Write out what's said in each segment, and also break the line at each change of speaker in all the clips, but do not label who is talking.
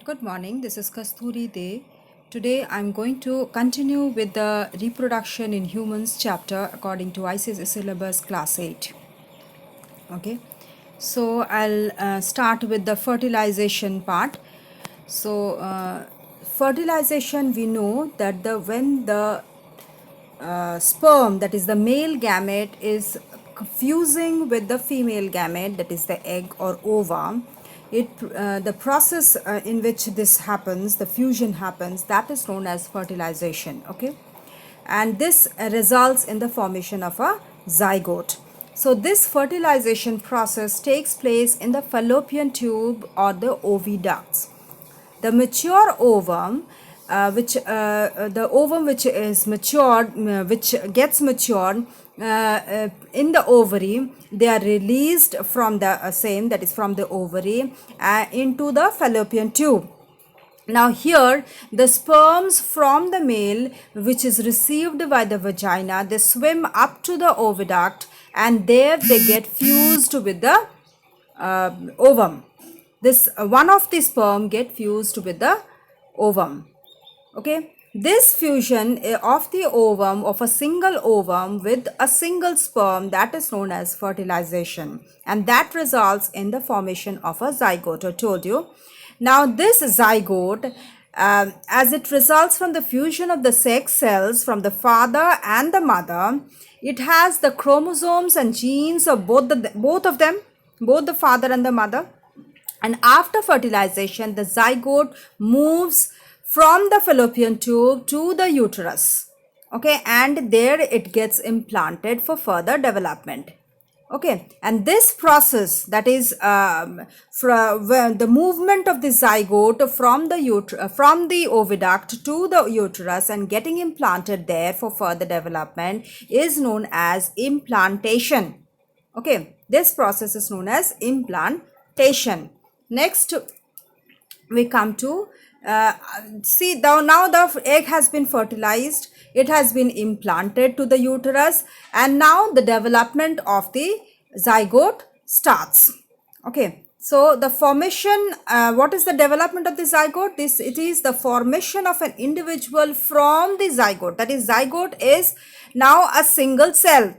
Good morning, this is Kasturi Day. Today I'm going to continue with the Reproduction in Humans chapter according to ICSE syllabus class 8. Okay, so I'll start with the fertilization part. So, fertilization, we know that when the sperm, that is the male gamete, is fusing with the female gamete, that is the egg or ova, the process in which this happens, the fusion happens, that is known as fertilization. Okay, and this results in the formation of a zygote. So this fertilization process takes place in the fallopian tube or the oviducts. The mature ovum, the ovum which is matured, which gets matured in the ovary, they are released from the same, that is from the ovary, into the fallopian tube. Now here the sperms from the male which is received by the vagina, they swim up to the oviduct and there they get fused with the ovum. This one of the sperm get fused with the ovum. Okay, this fusion of the ovum, of a single ovum with a single sperm, that is known as fertilization, and that results in the formation of a zygote. I told you. Now this zygote, as it results from the fusion of the sex cells from the father and the mother, it has the chromosomes and genes of both of them, both the father and the mother. And after fertilization, the zygote moves from the fallopian tube to the uterus. Okay, and there it gets implanted for further development. Okay, and this process, that is from the movement of the zygote from the oviduct to the uterus and getting implanted there for further development, is known as implantation. Okay, this process is known as implantation. Next, we come to see now the egg has been fertilized, it has been implanted to the uterus, and now the development of the zygote starts. Okay, so the formation, what is the development of the zygote? It is the formation of an individual from the zygote. That is, zygote is now a single cell.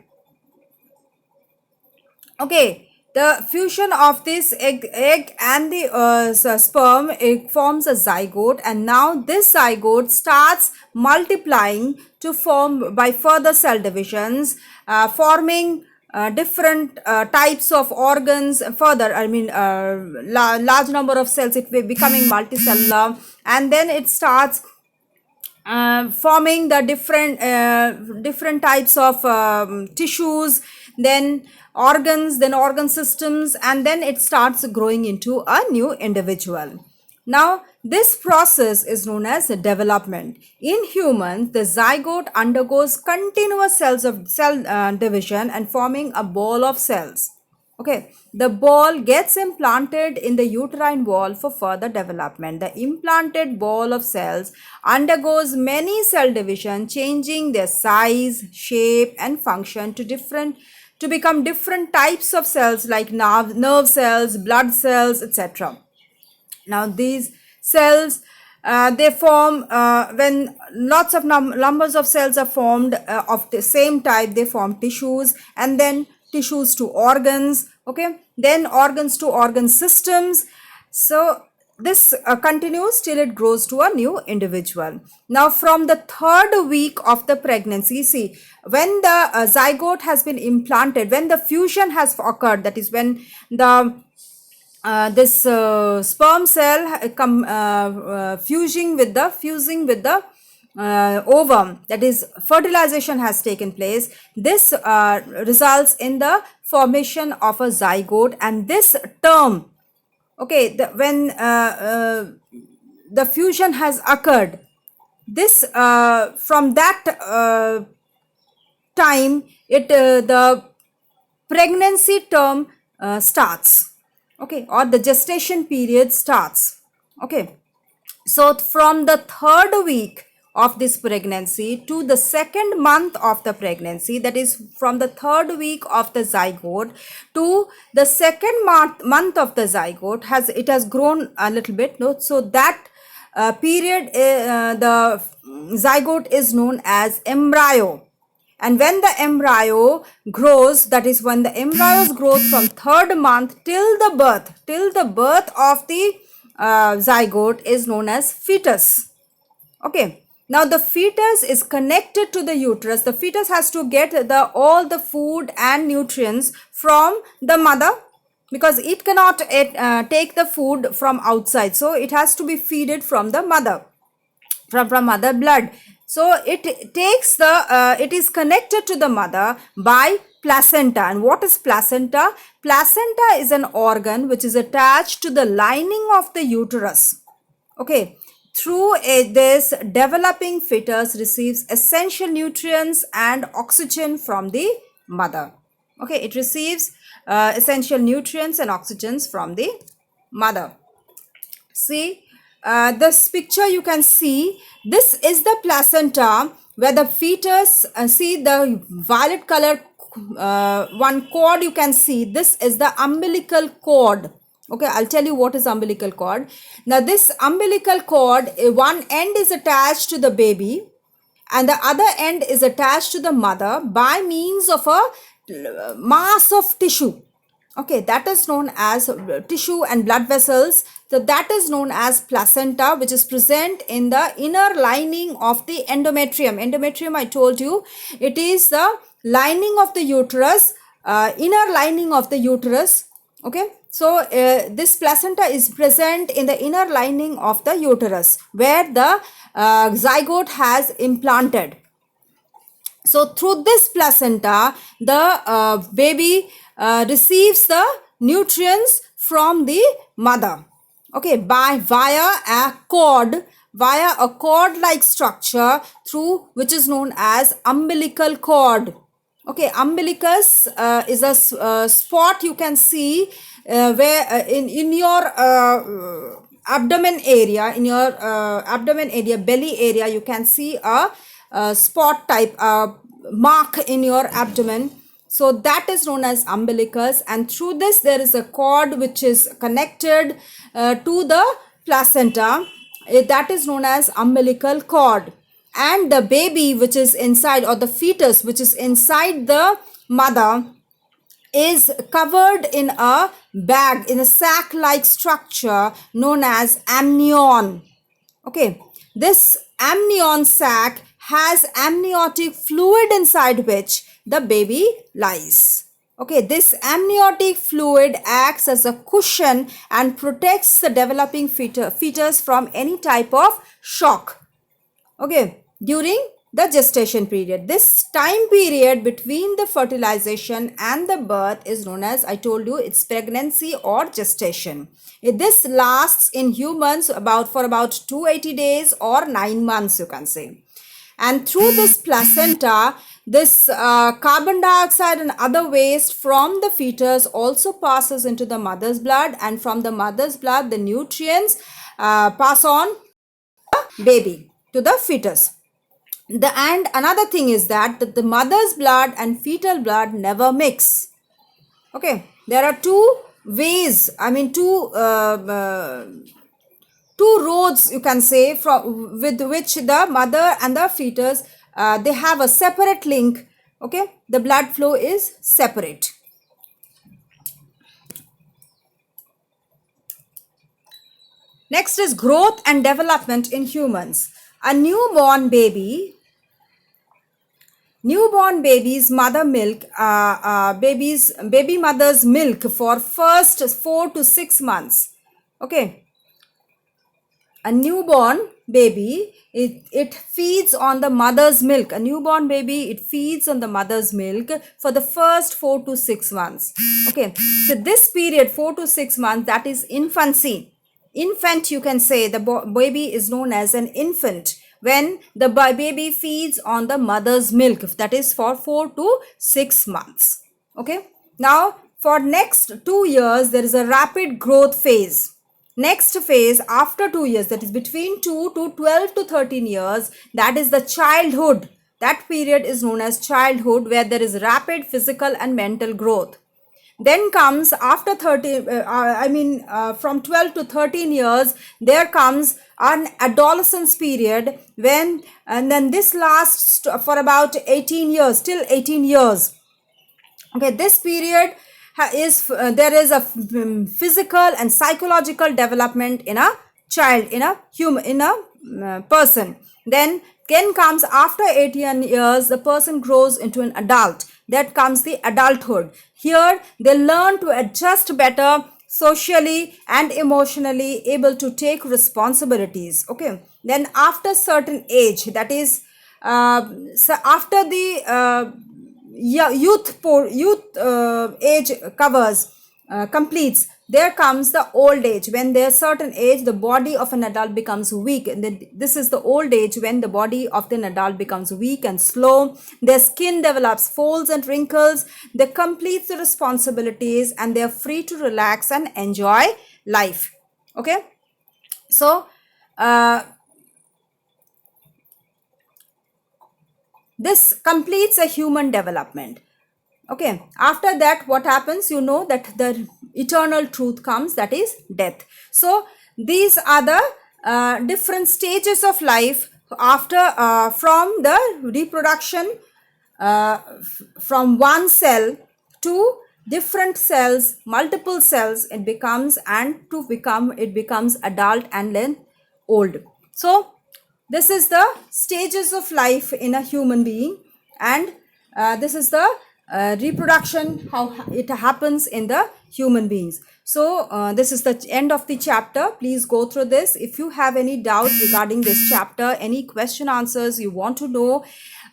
Okay, the fusion of this egg and the sperm, it forms a zygote, and now this zygote starts multiplying to form by further cell divisions, forming different types of organs. Further, large number of cells, it will becoming multicellular, and then it starts forming the different types of tissues, then organs, then organ systems, and then it starts growing into a new individual. Now this process is known as development. In humans, the zygote undergoes continuous cell division and forming a ball of cells. Okay, the ball gets implanted in the uterine wall for further development. The implanted ball of cells undergoes many cell division, changing their size, shape, and function to become different types of cells like nerve cells, blood cells, etc. Now these cells, they form when lots of numbers of cells are formed of the same type, they form tissues, and then tissues to organs. Okay, then organs to organ systems. So this continues till it grows to a new individual. Now from the third week of the pregnancy, see, when the zygote has been implanted, when the fusion has occurred, that is when the this sperm cell fusing with the ovum, that is fertilization has taken place. This results in the formation of a zygote, and this term, okay, when the fusion has occurred, this from that time, the pregnancy term starts. Okay, or the gestation period starts. Okay, so from the third week of this pregnancy to the second month of the pregnancy, that is from the third week of the zygote to the second month of the zygote, it has grown a little bit, no? So that period, the zygote is known as embryo. And when the embryo grows, that is when the embryo's growth from third month till the birth of the zygote is known as fetus. Okay. Now the fetus is connected to the uterus. The fetus has to get all the food and nutrients from the mother, because it cannot take the food from outside. So it has to be fed from the mother, from mother blood. So it is connected to the mother by placenta. And what is placenta? Placenta is an organ which is attached to the lining of the uterus. Okay. Through this, developing fetus receives essential nutrients and oxygen from the mother. Okay, it receives essential nutrients and oxygens from the mother. See, this picture you can see, this is the placenta where the fetus, see the violet color one cord you can see, this is the umbilical cord. Okay, I'll tell you what is umbilical cord. Now this umbilical cord, one end is attached to the baby and the other end is attached to the mother by means of a mass of tissue. Okay, that is known as tissue and blood vessels. So that is known as placenta, which is present in the inner lining of the endometrium. Endometrium, I told you, it is the lining of the uterus, inner lining of the uterus. Okay, so this placenta is present in the inner lining of the uterus where the zygote has implanted. So through this placenta, the baby receives the nutrients from the mother. Okay, via a cord like structure through which is known as umbilical cord. Okay, umbilicus is a spot you can see where in your abdomen area, belly area, you can see a spot type mark in your abdomen. So that is known as umbilicus, and through this there is a cord which is connected to the placenta. That is known as umbilical cord. And the baby which is inside, or the fetus which is inside the mother, is covered in a bag, in a sac-like structure known as amnion. Okay, this amnion sac has amniotic fluid inside which the baby lies. Okay, this amniotic fluid acts as a cushion and protects the developing fetus from any type of shock. Okay, during the gestation period. This time period between the fertilization and the birth is known as, I told you, it's pregnancy or gestation. This lasts in humans for about 280 days or 9 months, you can say. And through this placenta, this carbon dioxide and other waste from the fetus also passes into the mother's blood, and from the mother's blood, the nutrients pass on the baby, to the fetus. And another thing is that the mother's blood and fetal blood never mix. Okay, there are two ways, two roads, you can say, with which the mother and the fetus, they have a separate link. Okay, the blood flow is separate. Next is growth and development in humans. A newborn baby's baby mother's milk for first 4 to 6 months. Okay, a newborn baby, it feeds on the mother's milk. A newborn baby, it feeds on the mother's milk for the first 4 to 6 months. Okay, so this period, 4 to 6 months, that is infancy. Infant, you can say, the baby is known as an infant when the baby feeds on the mother's milk, that is for 4 to 6 months. Okay, now for next 2 years there is a rapid growth phase. Next phase after 2 years, that is between 2 to 12 to 13 years, that is the childhood. That period is known as childhood, where there is rapid physical and mental growth. Then comes after 30, from 12 to 13 years, there comes an adolescence period when, and then this lasts for about 18 years, till 18 years. Okay, this period is there is a physical and psychological development in a child, in a human, in a person. Then comes after 18 years, the person grows into an adult. That comes the adulthood. Here they learn to adjust better socially and emotionally, able to take responsibilities. Okay, then after certain age, that is so after the youth age covers completes, there comes the old age. When there's certain age, the body of an adult becomes weak, and then this is the old age, when the body of an adult becomes weak and slow. Their skin develops folds and wrinkles. They complete the responsibilities, and they are free to relax and enjoy life. Okay, so this completes a human development. Okay, after that what happens? You know that the eternal truth comes, that is death. So these are the different stages of life after from the reproduction, from one cell to different cells, multiple cells, it becomes, and to become, it becomes adult and then old. So this is the stages of life in a human being, and this is the reproduction, how it happens in the human beings. So this is the end of the chapter. Please go through this. If you have any doubt regarding this chapter, any question answers you want to know,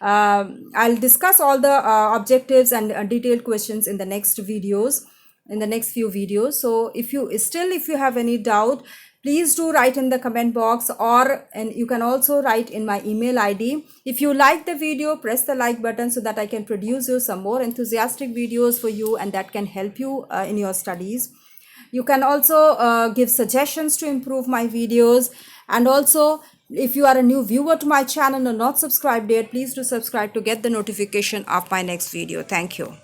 I'll discuss all the objectives and detailed questions in the next videos, in the next few videos. So if you have any doubt, please do write in the comment box, and you can also write in my email ID. If you like the video, press the like button so that I can produce you some more enthusiastic videos for you, and that can help you in your studies. You can also give suggestions to improve my videos, and also if you are a new viewer to my channel or not subscribed yet, please do subscribe to get the notification of my next video. Thank you.